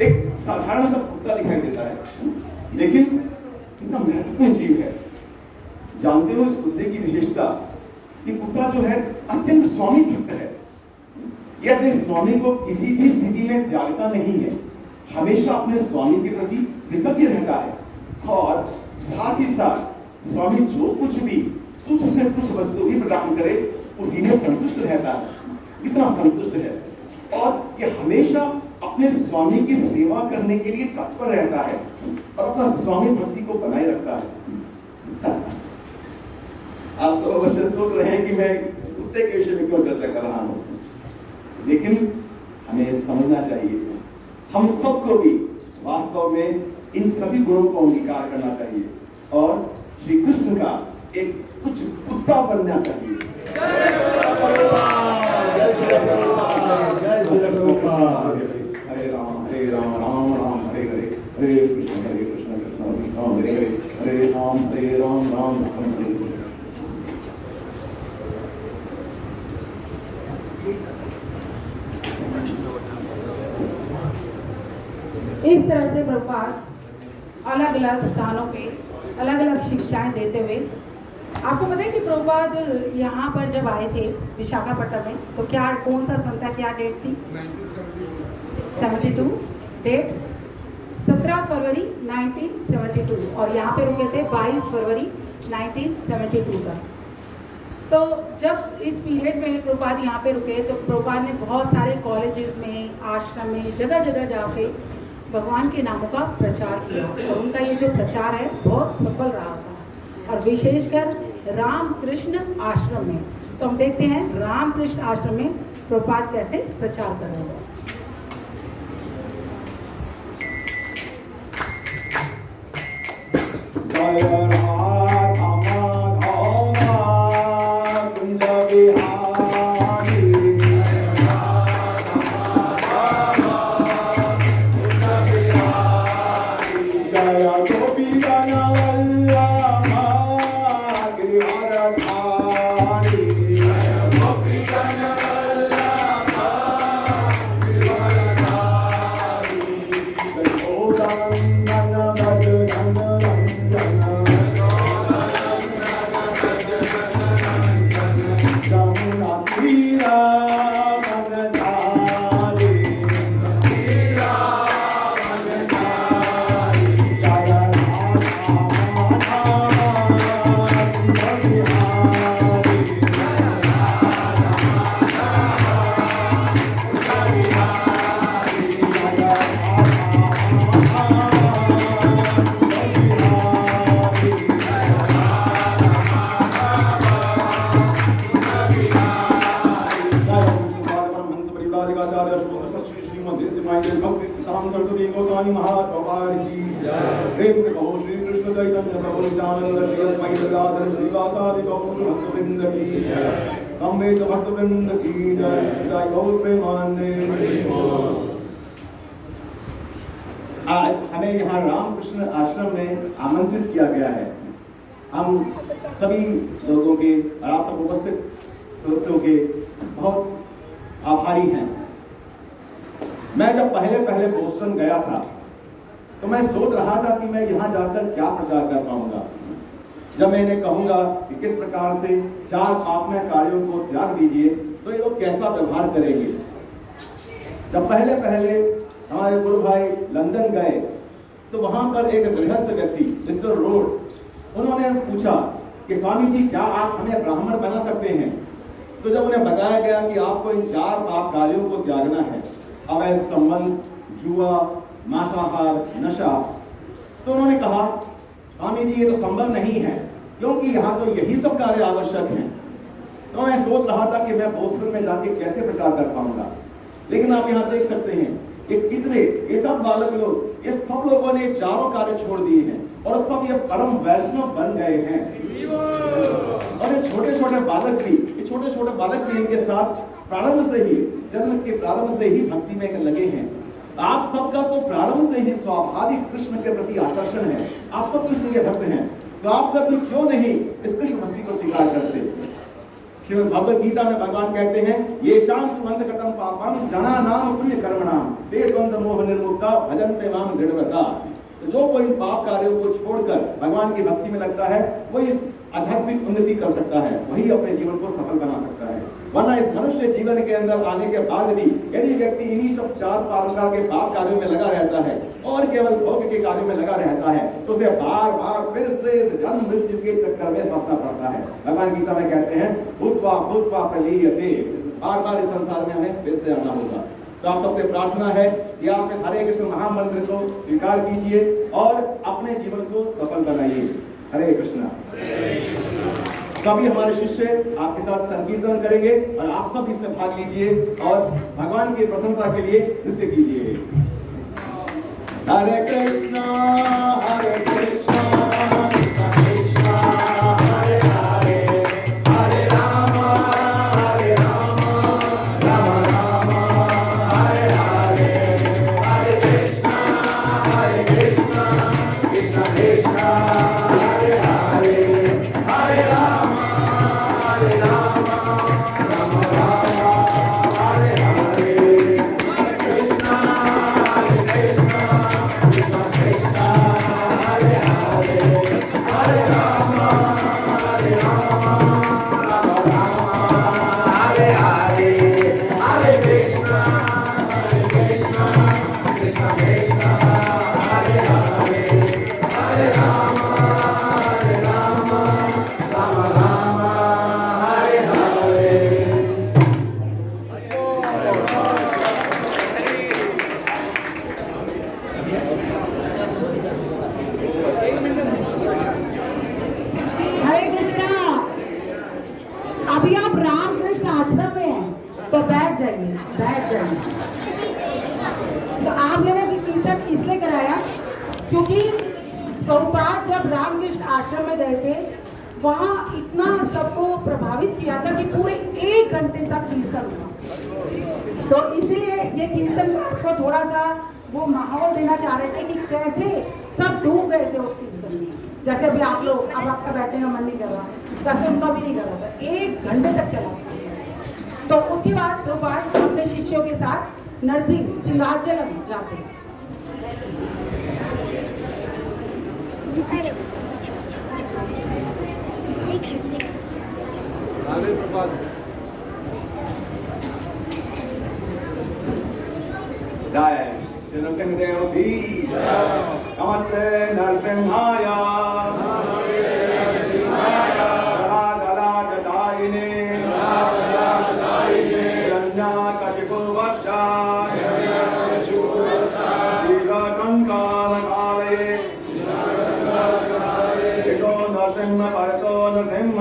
एक साधारण सा कुत्ता दिखाई देता है, लेकिन कितना महत्वपूर्ण जीव है। जानते हो इस कुत्ते की विशेषता कि कुत्ता जो है अत्यंत स्वामी भक्त है। यह अपने स्वामी को किसी भी स्थिति में त्यागता नहीं है, हमेशा अपने स्वामी के प्रति कृतज्ञ रहता है। और साथ ही साथ स्वामी जो कुछ भी तुच्छ से तुच्छ वस्तु भी प्रदान करे उसी में संतुष्ट रहता है। कितना संतुष्ट है। और ये हमेशा अपने स्वामी की सेवा करने के लिए तत्पर रहता है और अपना स्वामी भक्ति को बनाए रखता है। आप सब अवश्य सोच रहे हैं कि मैं कुत्ते के विषय में क्यों चर्चा कर रहा हूं, लेकिन हमें समझना चाहिए हम सबको भी वास्तव में इन सभी गुणों को अंगीकार करना चाहिए और श्री कृष्ण का एक कुछ कुत्ता बनना चाहिए। हरे राम राम राम हरे हरे, हरे कृष्ण कृष्ण राम हरे हरे, हरे राम राम हरे हरे। इस तरह से प्रभुपाद अलग अलग स्थानों पे अलग अलग शिक्षाएं देते हुए, आपको पता है कि प्रभुपाद यहाँ पर जब आए थे विशाखापट्टनम में, तो क्या कौन सा सन था, क्या डेट थी? 1972 डेट 17 फरवरी 1972 और यहाँ पे रुके थे 22 फरवरी 1972 का। तो जब इस पीरियड में प्रभुपाद यहाँ पे रुके तो प्रभुपाद ने बहुत सारे कॉलेजेस में, आश्रम में, जगह जगह जाके भगवान के नामों का प्रचार किया और उनका ये जो प्रचार है बहुत सफल रहा था। और विशेषकर रामकृष्ण आश्रम में, तो हम देखते हैं रामकृष्ण आश्रम में प्रभुपाद कैसे प्रचार कर रहे हैं। आज हमें यहाँ रामकृष्ण आश्रम में आमंत्रित किया गया है। हम सभी लोगों के और आप सब उपस्थित सदस्यों के बहुत आभारी हैं। मैं जब पहले बोस्टन गया था तो मैं सोच रहा था कि मैं यहाँ जाकर क्या प्रचार कर पाऊंगा। जब मैं इन्हें कहूंगा कि किस प्रकार से 4 पापमय कार्यों को त्याग दीजिए तो ये लोग कैसा व्यवहार करेंगे। जब पहले हमारे गुरु भाई लंदन गए तो वहां पर एक गृहस्थ व्यक्ति मिस्टर रोड, उन्होंने पूछा कि स्वामी जी क्या आप हमें ब्राह्मण बना सकते हैं। तो जब उन्हें बताया गया कि आपको इन 4 पाप कार्यों को त्यागना है, अवैध संबंध, जुआ, मांसाहार, नशा। तो उन्होंने कहा स्वामी जी ये तो संभव नहीं है, क्योंकि यहाँ तो यही सब कार्य आवश्यक हैं। तो मैं सोच रहा था कि मैं बोस्टन में जाके कैसे प्रचार कर पाऊंगा। लेकिन आप यहाँ देख सकते हैं ये सब बालक लोग, ये सब लोगों ने चारों कार्य छोड़ दिए हैं और सब ये परम वैष्णव बन गए हैं। और ये छोटे छोटे बालक भी इनके साथ प्रारंभ से ही, जन्म के प्रारंभ से ही भक्ति में लगे हैं। आप सबका तो प्रारंभ से ही स्वाभाविक कृष्ण के प्रति आकर्षण है, आप सब कृष्ण के भक्त हैं, तो आप सब भी क्यों नहीं इस कृष्ण भक्ति को स्वीकार करते। श्रीमद् भगवद गीता में भगवान कहते हैं ये शांत मंद कतम पापम जना नाम पुण्य कर्मणाम ते द्वंद्व मोह निर्मुक्ता भजन्ते माम दृढ़व्रता। तो जो कोई पाप कार्यों को छोड़कर भगवान की भक्ति में लगता है वही इस आध्यात्मिक उन्नति कर सकता है, वही अपने जीवन को सफल बना सकता है। वरना इस मनुष्य जीवन के अंदर आने के बाद भी यदि व्यक्ति इन्हीं सब चार प्रकार के पाप कार्यों में लगा रहता है और केवल भोग के कार्यों में लगा रहता है तो उसे बार बार फिर से जन्म मृत्यु के चक्कर में फंसना पड़ता है। भगवान गीता में कहते हैं भूत्वा भूत्वा प्रलीयते, बार बार इस संसार में हमें फिर से आना होगा। तो आप सबसे प्रार्थना है कि आप इस हरे कृष्ण महामंत्र को स्वीकार कीजिए और अपने जीवन को सफल बनाइए। हरे कृष्णा। कभी हमारे शिष्य आपके साथ संकीर्तन करेंगे और आप सब इसमें भाग लीजिए और भगवान की प्रसन्नता के लिए नृत्य कीजिए। हरे कृष्णा हरे कृष्णा वहां इतना सबको प्रभावित किया था कि पूरे 1 घंटे तक कीर्तन हुआ। तो इसीलिए ये कीर्तन को थोड़ा सा वो माहौल देना चाह रहे थे कि कैसे सब डूब गए थे उस कीर्तन में। जैसे अभी आप लोग, अब आपका बैठने का मन नहीं कर रहा, कैसे उनका भी नहीं कर रहा था, 1 घंटे तक चला। तो उसके बाद प्रभुपाद अपने शिष्यों के साथ नरसिंह सिंहाचलम जाते हैं। जय श्री नरसिंहदेव की नमस्ते नरसिंहाय राजदायिने रंजाकशिपो वक्षाय शीलकंकालकालये इतो नरसिंह परतो नरसिंह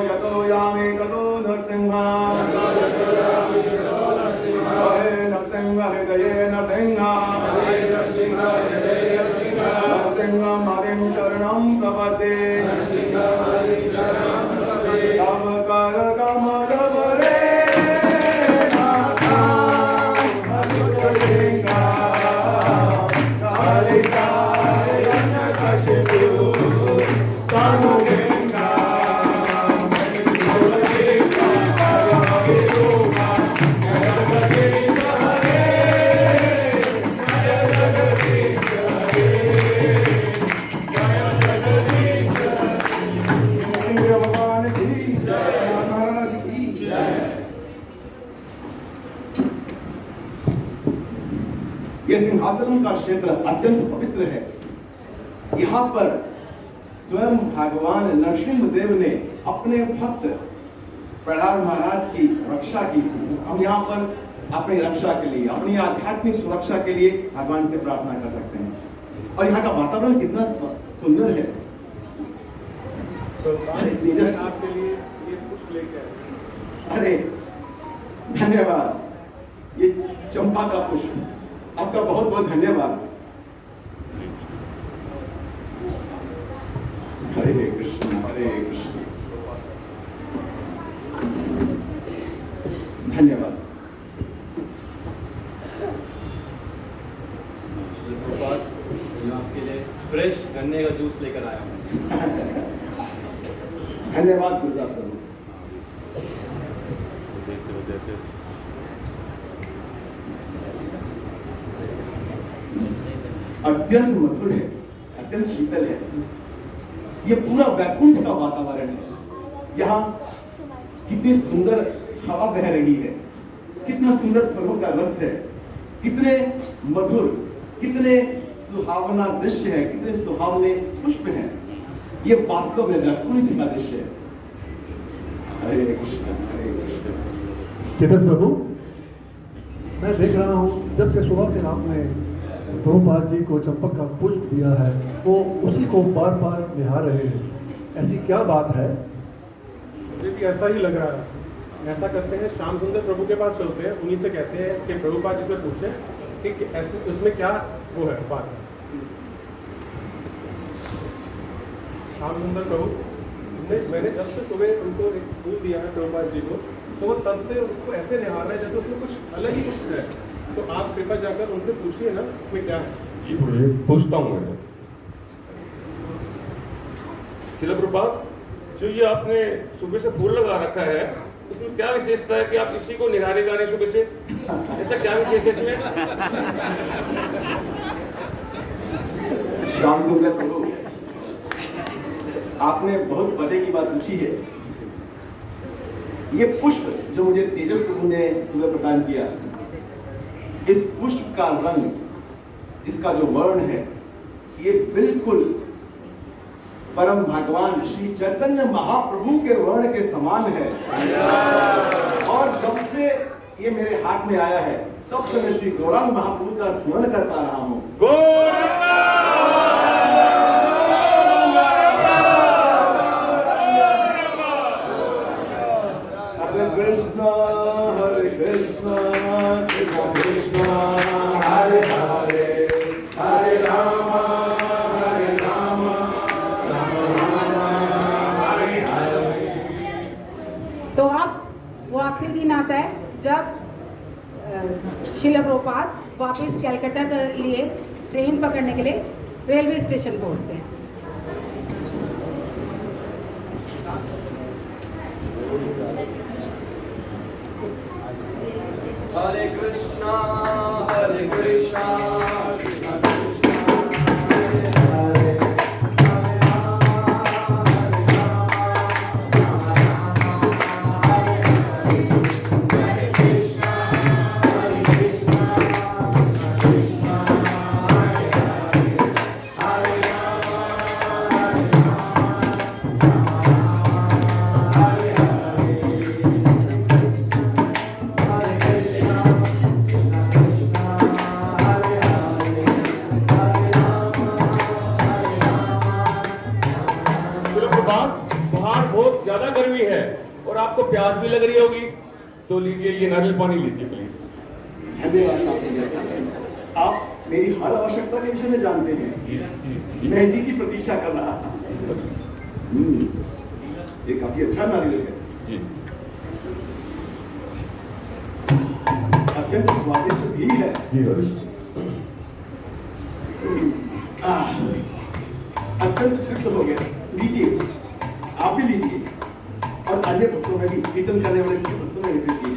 यतो यामि ततो नरसिंह हृदये नरसिंह नरसिंहं हरिं शरणं प्रपद्ये तव कर कमल वरे सिंहाचलम का क्षेत्र अत्यंत पवित्र है। यहाँ पर स्वयं भगवान नरसिंह देव ने अपने भक्त प्रहलाद महाराज की रक्षा की थी। हम यहाँ पर अपनी रक्षा के लिए, अपनी आध्यात्मिक सुरक्षा के लिए भगवान से प्रार्थना कर सकते हैं। और यहाँ का वातावरण कितना सुंदर है। तो आपके लिए ये पुष्प लेके आए। अरे धन्यवाद, ये चंपा का पुष्प, आपका बहुत बहुत धन्यवाद। हरे कृष्ण हरे कृष्ण। धन्यवाद। मैं आपके लिए फ्रेश गन्ने का जूस लेकर आया हूँ। धन्यवाद गुरुदास प्रभु। अत्यंत मधुर है, अत्यंत शीतल है। ये पूरा वैकुंठ का वातावरण है। यहाँ कितनी सुंदर हवा बह रही है, कितना सुंदर फलों का रस है, कितने मधुर, कितने सुहावना दृश्य है, कितने सुहावने पुष्प हैं। ये वास्तव में वैकुंठ का दृश्य है। हरे कृष्ण हरे कृष्ण। चेतस प्रभु, मैं देख रहा हूँ जब से सुबह से आपने प्रभुपाद जी को चंपक का पुष्प दिया है, वो उसी को बार बार निहार रहे हैं। ऐसी क्या बात है? मुझे भी ऐसा ही लग रहा है। ऐसा करते हैं, श्याम सुंदर प्रभु के पास चलते हैं, उन्हीं से कहते हैं कि प्रभुपाद जी से पूछें कि इसमें क्या वो है बात। श्याम सुंदर प्रभु, मैंने जब से सुबह उनको एक फूल दिया है प्रभुपाद जी को, तो वो तब से उसको ऐसे निहार रहे हैं जैसे उसमें कुछ अलग ही कुछ है। तो आप कृपया जाकर उनसे पूछिए ना इसमें क्या है। जी पूछता हूँ मैं। शिला प्रभुपाद, जो ये आपने सुबह से फूल लगा रखा है, इसमें क्या विशेषता है कि आप इसी को निहारे जा रहे सुबह से? ऐसा क्या विशेष है इसमें? श्याम सुंदर प्रभु, आपने बहुत पते की बात पूछी है। ये पुष्प जो मुझे तेजस प्रभु ने सुबह प्रदान किया, इस पुष्प का रंग, इसका जो वर्ण है, ये बिल्कुल परम भगवान श्री चैतन्य महाप्रभु के वर्ण के समान है। और जब से ये मेरे हाथ में आया है, तब से मैं श्री गौरांग महाप्रभु का स्मरण कर पा रहा हूँ। हरे कृष्णा कृष्णा कृष्णा हरे हरे, हरे राम तो अब वो आखिरी दिन आता है जब शिला प्रभुपाद वापस कलकत्ता के लिए ट्रेन पकड़ने के लिए रेलवे स्टेशन पहुंचते हैं। हरे कृष्णा कृष्णा आपको प्यास भी लग रही होगी, तो लीजिए ये नारियल पानी लीजिए प्लीज। धन्यवाद। आप मेरी हर आवश्यकता के विषय में जानते हैं, मैं इसी की प्रतीक्षा कर रहा था। ये काफी अच्छा नारियल है जी, अत्यंत स्वादिष्ट भी है जी। अत्यंत तृप्त हो गया। लीजिए, आप भी लीजिए और अन्य भक्तों में भी, कीर्तन करने वाले भक्तों में भी लीजिए।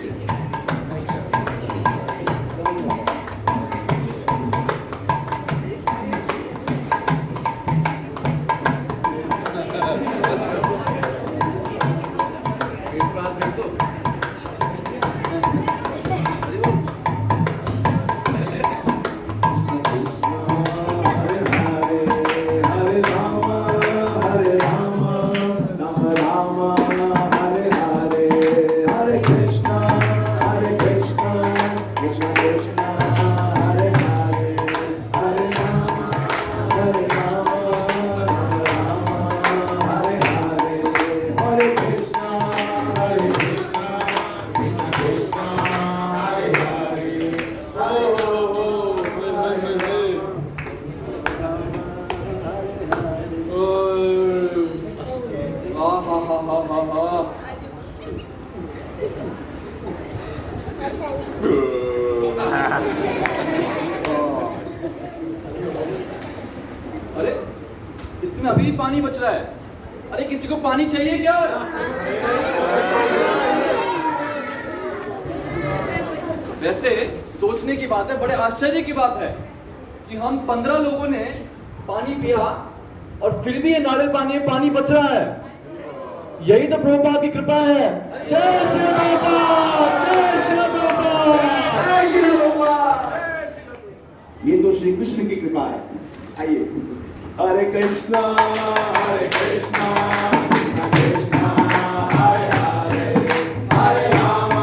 Krishna लेकिन अभी भी पानी बच रहा है। अरे किसी को पानी चाहिए क्या? वैसे सोचने की बात है, बड़े आश्चर्य की बात है कि हम 15 लोगों ने पानी पिया और फिर भी ये नारियल पानी में पानी बच रहा है। यही तो प्रभुपाद की कृपा है। जय श्री प्रभुपाद, जय श्री प्रभुपाद, जय श्री प्रभुपाद। ये तो श्री कृष्ण की कृपा है। आइए। हरे कृष्णा हरे कृष्णा कृष्णा कृष्णा हरे हरे, हरे राम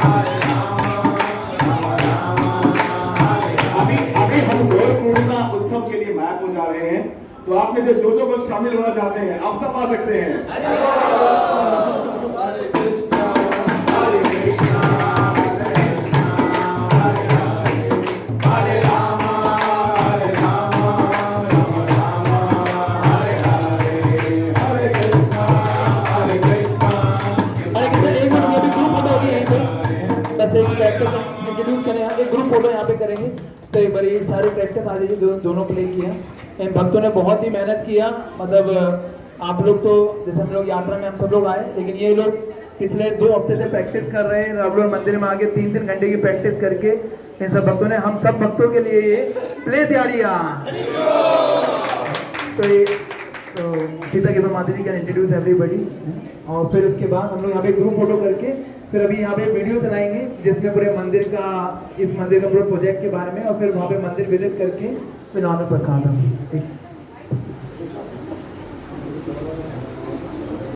हरे राम राम राम हरे हरे। अभी हम गौर पूर्णिमा उत्सव के लिए मायापुर जा रहे हैं, तो आप में से जो लोग शामिल होना चाहते हैं आप सब आ सकते हैं। हरे कृष्णा हरे कृष्णा एक ग्रुप फोटो यहाँ पे करेंगे। तो एक बार ये सारे प्रैक्टिस आज दोनों प्ले किया। इन भक्तों ने बहुत ही मेहनत किया। मतलब आप लोग तो जैसे हम लोग यात्रा में हम सब लोग आए, लेकिन ये लोग पिछले 2 हफ्ते से प्रैक्टिस कर रहे हैं। अब लोग मंदिर में आके 3-3 घंटे की प्रैक्टिस करके इन सब भक्तों ने हम सब भक्तों के लिए ये प्ले तैयार किया। तो ये सीता के माता जी कैन इंट्रोड्यूस एवरीबॉडी, और फिर उसके बाद हम लोग यहाँ पे ग्रुप फोटो करके फिर अभी यहाँ पे वीडियो चलाएंगे जिसमें पूरे मंदिर का, इस मंदिर का पूरे प्रोजेक्ट के बारे में, और फिर वहाँ पे मंदिर विजिट करके फिर वहाँ पे प्रसाद।